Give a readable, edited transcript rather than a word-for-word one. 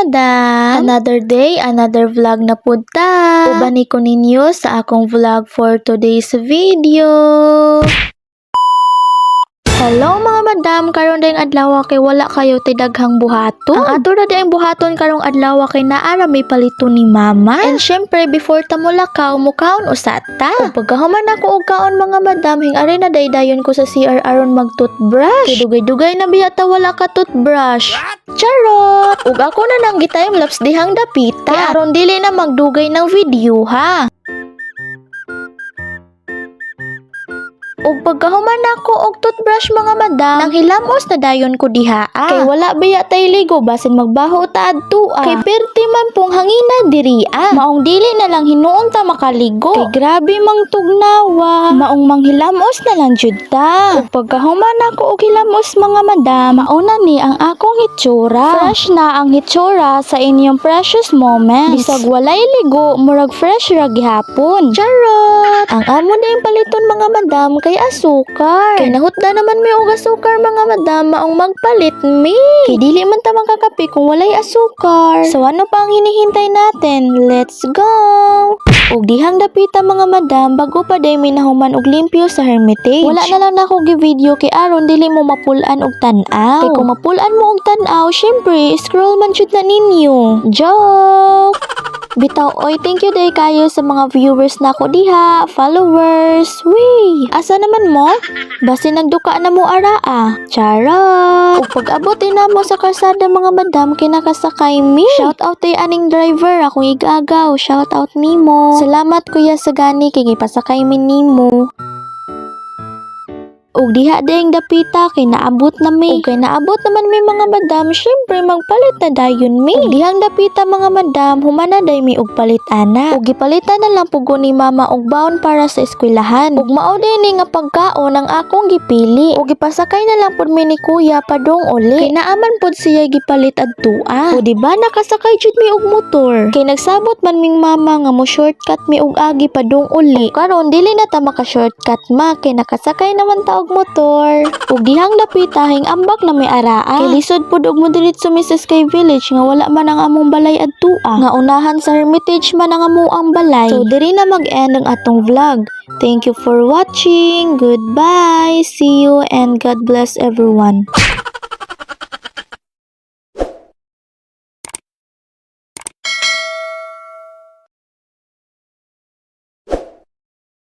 madam. Another day, another vlog na punta. Ubani ko ninyo sa akong vlog for today's video. Hello mga madam, karon dayong adlaw kay wala kayo tidaghang buhaton. Ang ato na dayong buhaton karong adlaw kay naara may palito ni mama. And syempre before ta mo lakaw, mukaon usata. Ug pagkahuman ako og kaon mga madam, hingari na daydayon ko sa CR aron mag-toothbrush. Kay dugay-dugay na biya ta wala ka toothbrush. Charot! Ug ako na nang gitime lapse dihang dapita. Kay aron dili na magdugay ng video ha. Ug pagkahuman ako og toothbrush mga madam, nang hilamos na dayon ko diha. Kay wala biya tay ligo basin magbaho ta adtua. Kay perti man pong hangina diri. Maong dili na lang hinuon ta makaligo. Kay grabe mang tugnawa. Maong manghilamos na lang jud ta. Ug pagkahuman ako og hilamos mga madam, mauna ni ang akong hitsura. Fresh na ang hitsura sa inyong precious moments. Bisag walay ligo, murag fresh ra gihapon. Charot! Ang amo na yung paliton mga madam kay asukar. Kay nahutda naman may og asukar mga madam, maong magpalit mi. Kay dili man ta makakape kung walay asukar. So ano pa ang hinihintay natin? Let's go! Ug dihang dapita mga madam, bago pa day minahuman og limpyo sa Hermitage. Wala na lang nako gi-video kay aron dili mo mapulan og tan-aw. Kay kung mapulan mo og tan-aw, syempre scroll man jud na ninyo. Joke! Bitaw, oy, thank you day kayo sa mga viewers nako diha, followers. Wee, asa naman mo? Basi nagduka na mo araa. Charot! Ug pag-abot na mo sa kalsada mga madam, kinakasakay mi. Shout out tay aning driver, akong igagaw. Shout out nimo. Salamat kuya sa gani kay gipasakay mi nimo. Ug diha dayang dapita kay naabot na mi. Ug kay naabot naman mi mga madam, syempre magpalit na dayon mi. Ug dihang dapita mga madam, humana day mi og palit ana. Ug gipalitan na lang pugo ni mama og baon para sa eskwelahan. Ug mao ni nga pagkaon ang akong gipili. Ug gipasakay na lang pud mi ni kuya padung uli. Kay naaman pud siya gipalit adtua. O di ba nakasakay jud mi og motor. Kay nagsabot man ming mama nga mo shortcut mi og agi padung uli. Karon dili na ta maka shortcut ma kay nakasakay naman ta og motor. Ug dihang dapita hing ambak na may araa. Kay lisod pud og modiretso mi sa Sky Village nga wala man ang among balay adtua. Nga unahan sa Hermitage man ang amuang balay. So diri na mag-end ang atong vlog. Thank you for watching. Goodbye. See you and God bless everyone.